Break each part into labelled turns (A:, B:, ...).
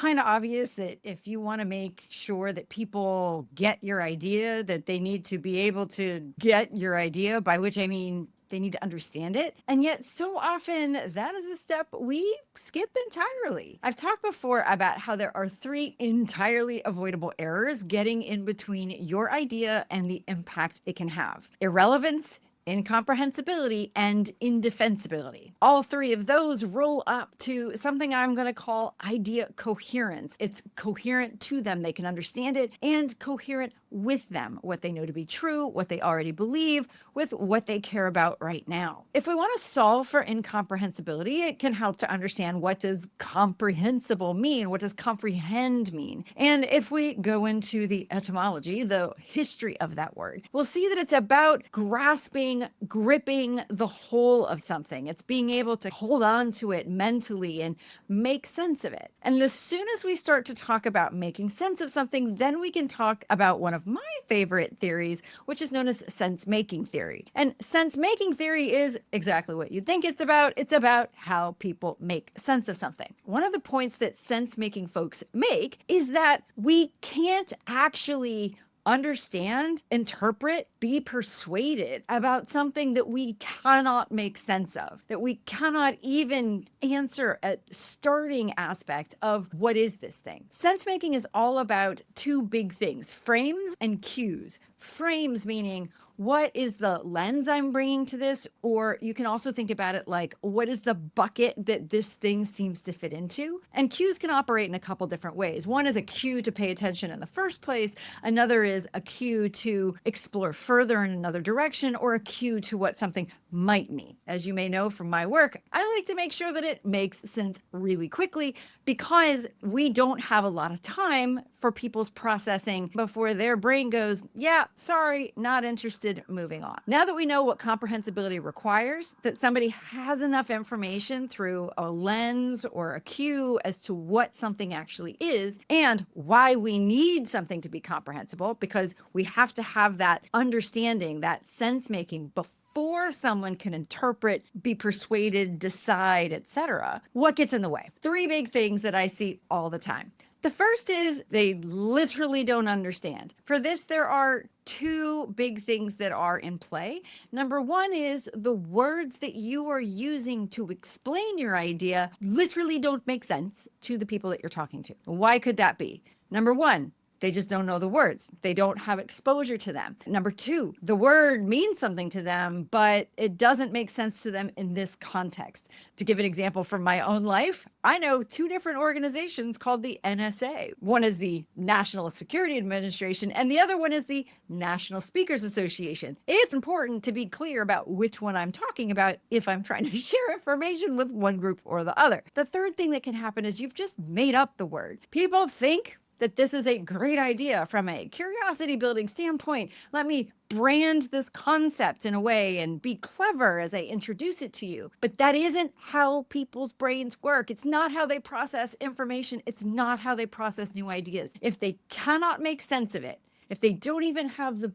A: kind of obvious that if you want to make sure that people get your idea, that they need to be able to get your idea, by which I mean they need to understand it. And yet, so often, that is a step we skip entirely. I've talked before about how there are three entirely avoidable errors getting in between your idea and the impact it can have: irrelevance, incomprehensibility, and indefensibility. All three of those roll up to something I'm going to call idea coherence. It's coherent to them, they can understand it, and coherent with them, what they know to be true, what they already believe, with what they care about right now. If we want to solve for incomprehensibility, it can help to understand, what does comprehensible mean? What does comprehend mean? And if we go into the etymology, the history of that word, we'll see that it's about grasping, gripping the whole of something. It's being able to hold on to it mentally and make sense of it. And as soon as we start to talk about making sense of something, then we can talk about one of my favorite theories, which is known as sense-making theory. And sense-making theory is exactly what you think it's about. It's about how people make sense of something. One of the points that sense-making folks make is that we can't actually understand, interpret, be persuaded about something that we cannot make sense of, that we cannot even answer a starting aspect of what is this thing. Sense making is all about two big things: frames and cues. Frames meaning, what is the lens I'm bringing to this? Or you can also think about it like, what is the bucket that this thing seems to fit into? And cues can operate in a couple different ways. One is a cue to pay attention in the first place. Another is a cue to explore further in another direction, or a cue to what something might mean. As you may know from my work, I like to make sure that it makes sense really quickly, because we don't have a lot of time for people's processing before their brain goes, yeah, sorry, not interested, moving on. Now that we know what comprehensibility requires, that somebody has enough information through a lens or a cue as to what something actually is, and why we need something to be comprehensible, because we have to have that understanding, that sense making before someone can interpret, be persuaded, decide, etc. What gets in the way? Three big things that I see all the time. The first is they literally don't understand. For this, there are two big things that are in play. Number one is the words that you are using to explain your idea literally don't make sense to the people that you're talking to. Why could that be? Number one, they just don't know the words. They don't have exposure to them. Number two, the word means something to them, but it doesn't make sense to them in this context. To give an example from my own life, I know two different organizations called the NSA. One is the National Security Administration, and the other one is the National Speakers Association. It's important to be clear about which one I'm talking about if I'm trying to share information with one group or the other. The third thing that can happen is you've just made up the word. People think that this is a great idea from a curiosity building standpoint. Let me brand this concept in a way and be clever as I introduce it to you. But that isn't how people's brains work. It's not how they process information. It's not how they process new ideas. If they cannot make sense of it, if they don't even have the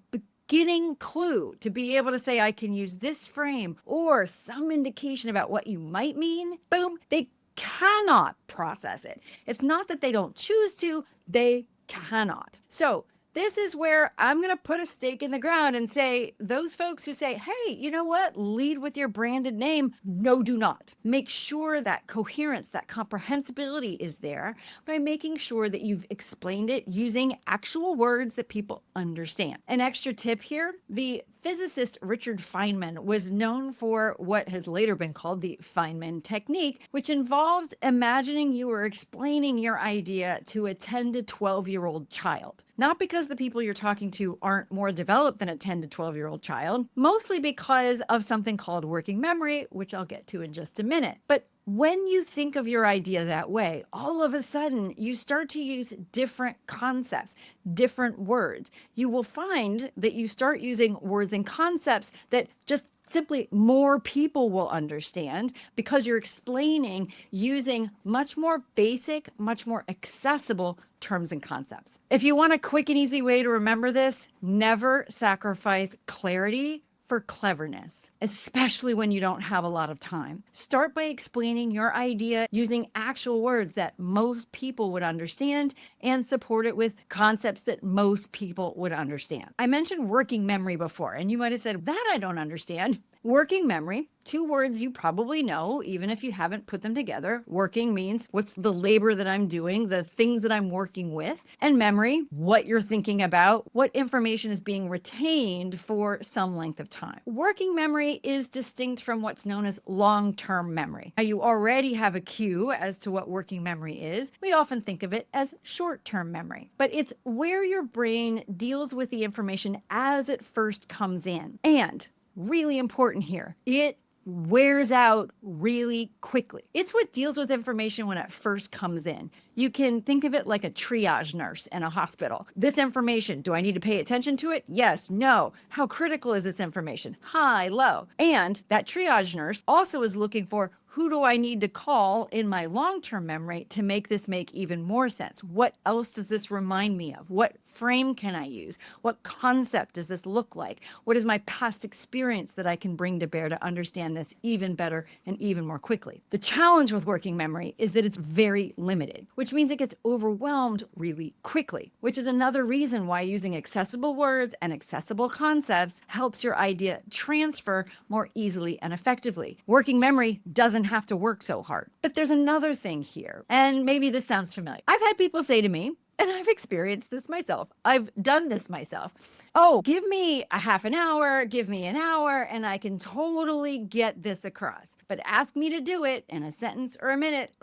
A: beginning clue to be able to say, I can use this frame or some indication about what you might mean, boom, they cannot process it. It's not that they don't choose to, they cannot. So this is where I'm going to put a stake in the ground and say, those folks who say, hey, you know what, lead with your branded name. No, do not. Make sure that coherence, that comprehensibility is there by making sure that you've explained it using actual words that people understand. An extra tip here, the physicist Richard Feynman was known for what has later been called the Feynman technique, which involved imagining you were explaining your idea to a 10 to 12-year-old child. Not because the people you're talking to aren't more developed than a 10 to 12-year-old child, mostly because of something called working memory, which I'll get to in just a minute. But when you think of your idea that way, all of a sudden you start to use different concepts, different words. You will find that you start using words and concepts that just simply more people will understand, because you're explaining using much more basic, much more accessible terms and concepts. If you want a quick and easy way to remember this, never sacrifice clarity for cleverness, especially when you don't have a lot of time. Start by explaining your idea using actual words that most people would understand and support it with concepts that most people would understand. I mentioned working memory before, and you might have said, that I don't understand. Working memory, two words you probably know, even if you haven't put them together. Working means what's the labor that I'm doing, the things that I'm working with, and memory, what you're thinking about, what information is being retained for some length of time. Working memory is distinct from what's known as long-term memory. Now, you already have a cue as to what working memory is. We often think of it as short-term memory, but it's where your brain deals with the information as it first comes in. And really important here, it wears out really quickly. It's what deals with information when it first comes in. You can think of it like a triage nurse in a hospital. This information, do I need to pay attention to it? Yes, no. How critical is this information? High, low. And that triage nurse also is looking for, who do I need to call in my long-term memory to make this make even more sense? What else does this remind me of? What frame can I use? What concept does this look like? What is my past experience that I can bring to bear to understand this even better and even more quickly? The challenge with working memory is that it's very limited, which means it gets overwhelmed really quickly, which is another reason why using accessible words and accessible concepts helps your idea transfer more easily and effectively. Working memory doesn't have to work so hard. But there's another thing here, and maybe this sounds familiar. I've had people say to me, and I've experienced this myself. I've done this myself. Oh, give me a half an hour, give me an hour, and I can totally get this across. But ask me to do it in a sentence or a minute,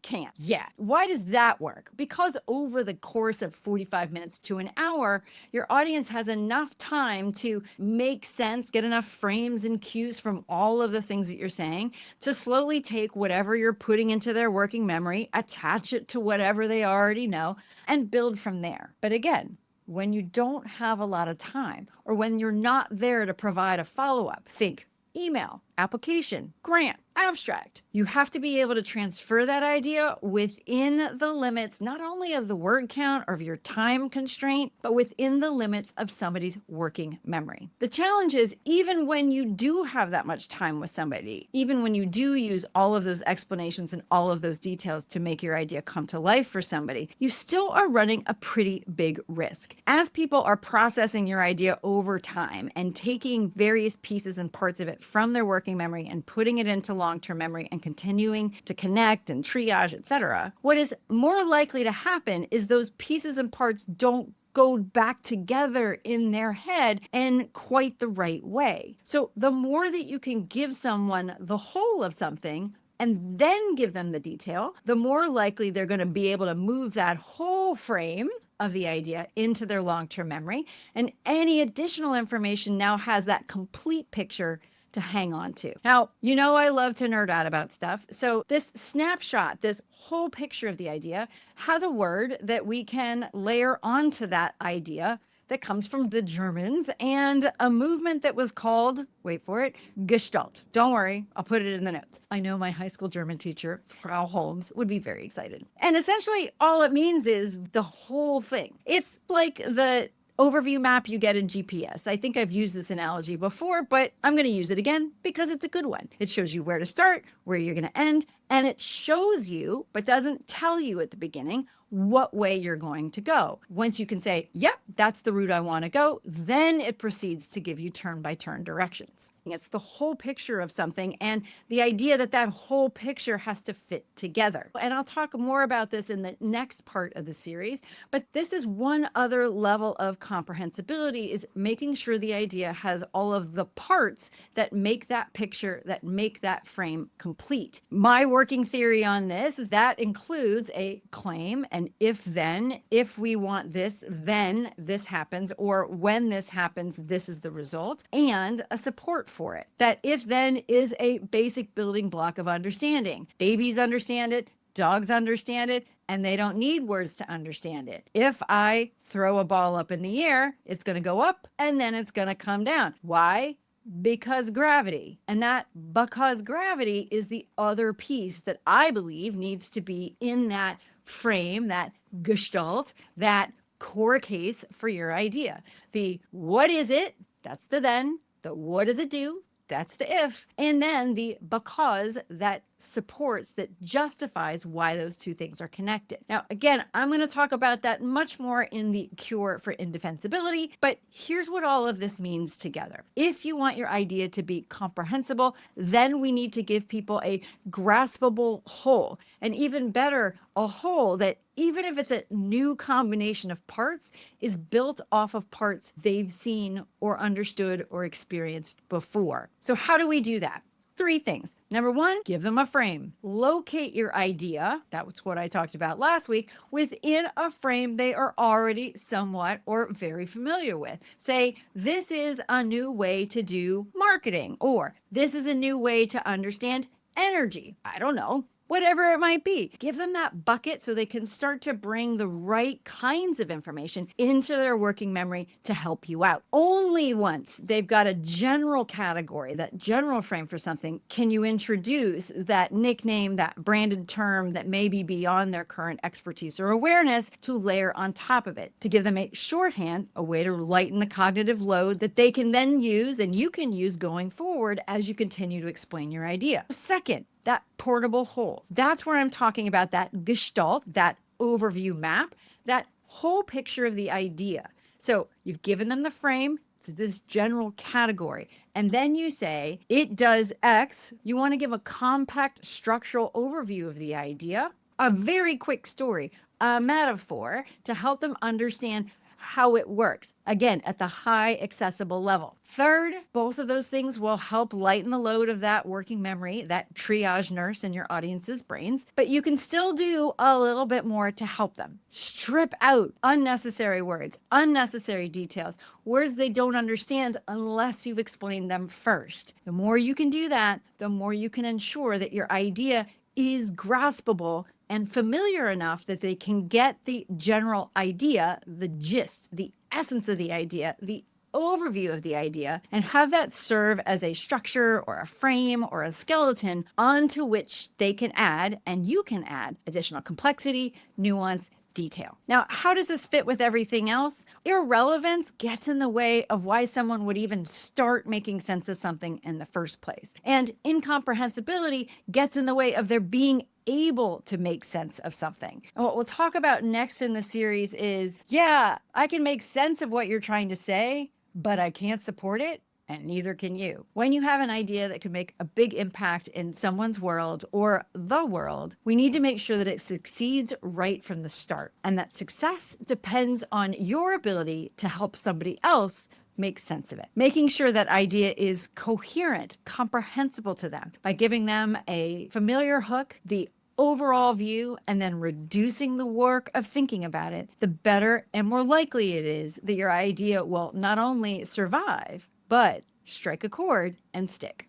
A: can't. Yeah. Why does that work? Because over the course of 45 minutes to an hour, your audience has enough time to make sense, get enough frames and cues from all of the things that you're saying to slowly take whatever you're putting into their working memory, attach it to whatever they already know, and build from there. But again, when you don't have a lot of time or when you're not there to provide a follow-up, think email, application, grant, abstract. You have to be able to transfer that idea within the limits, not only of the word count or of your time constraint, but within the limits of somebody's working memory. The challenge is, even when you do have that much time with somebody, even when you do use all of those explanations and all of those details to make your idea come to life for somebody, you still are running a pretty big risk. As people are processing your idea over time and taking various pieces and parts of it from their working memory and putting it into long-term memory and continuing to connect and triage, etc., what is more likely to happen is those pieces and parts don't go back together in their head in quite the right way. So the more that you can give someone the whole of something and then give them the detail, the more likely they're going to be able to move that whole frame of the idea into their long-term memory. And any additional information now has that complete picture to hang on to. Now, you know I love to nerd out about stuff. So this snapshot, this whole picture of the idea, has a word that we can layer onto that idea that comes from the Germans and a movement that was called, wait for it, gestalt. Don't worry, I'll put it in the notes. I know my high school German teacher, Frau Holmes, would be very excited. And essentially all it means is the whole thing. It's like the overview map you get in GPS. I think I've used this analogy before, but I'm going to use it again because it's a good one. It shows you where to start, where you're going to end, and it shows you, but doesn't tell you at the beginning, what way you're going to go. Once you can say, yep, that's the route I want to go, then it proceeds to give you turn-by-turn directions. It's the whole picture of something and the idea that that whole picture has to fit together. And I'll talk more about this in the next part of the series, but this is one other level of comprehensibility, is making sure the idea has all of the parts that make that picture, that make that frame complete. My working theory on this is that includes a claim, and if-then, if we want this, then this happens, or when this happens, this is the result, and a support for it. That if-then is a basic building block of understanding. Babies understand it, dogs understand it, and they don't need words to understand it. If I throw a ball up in the air, it's going to go up and then it's going to come down. Why? Because gravity. And that because gravity is the other piece that I believe needs to be in that frame, that gestalt, that core case for your idea. The what is it? That's the then. The what does it do? That's the if. And then the because that supports, that justifies why those two things are connected. Now, again, I'm going to talk about that much more in the cure for indefensibility, but here's what all of this means together. If you want your idea to be comprehensible, then we need to give people a graspable whole, and even better, a whole that, even if it's a new combination of parts, is built off of parts they've seen or understood or experienced before. So how do we do that? 3 things. Number 1, give them a frame. Locate your idea, that was what I talked about last week, within a frame they are already somewhat or very familiar with. Say, this is a new way to do marketing, or this is a new way to understand energy. I don't know. Whatever it might be, give them that bucket so they can start to bring the right kinds of information into their working memory to help you out. Only once they've got a general category, that general frame for something, can you introduce that nickname, that branded term that may be beyond their current expertise or awareness to layer on top of it, to give them a shorthand, a way to lighten the cognitive load that they can then use and you can use going forward as you continue to explain your idea. Second, that portable whole. That's where I'm talking about that gestalt, that overview map, that whole picture of the idea. So you've given them the frame, it's this general category, and then you say, it does X. You want to give a compact structural overview of the idea, a very quick story, a metaphor to help them understand how it works. Again, at the high accessible level. Third, both of those things will help lighten the load of that working memory, that triage nurse in your audience's brains, but you can still do a little bit more to help them. Strip out unnecessary words, unnecessary details, words they don't understand unless you've explained them first. The more you can do that, the more you can ensure that your idea is graspable and familiar enough that they can get the general idea, the gist, the essence of the idea, the overview of the idea, and have that serve as a structure or a frame or a skeleton onto which they can add, and you can add, additional complexity, nuance, detail. Now, how does this fit with everything else? Irrelevance gets in the way of why someone would even start making sense of something in the first place. And incomprehensibility gets in the way of their being able to make sense of something. And what we'll talk about next in the series is, yeah, I can make sense of what you're trying to say, but I can't support it, and neither can you. When you have an idea that could make a big impact in someone's world or the world, we need to make sure that it succeeds right from the start. And that success depends on your ability to help somebody else make sense of it. Making sure that idea is coherent, comprehensible to them by giving them a familiar hook, the overall view, and then reducing the work of thinking about it, the better and more likely it is that your idea will not only survive, but strike a chord and stick.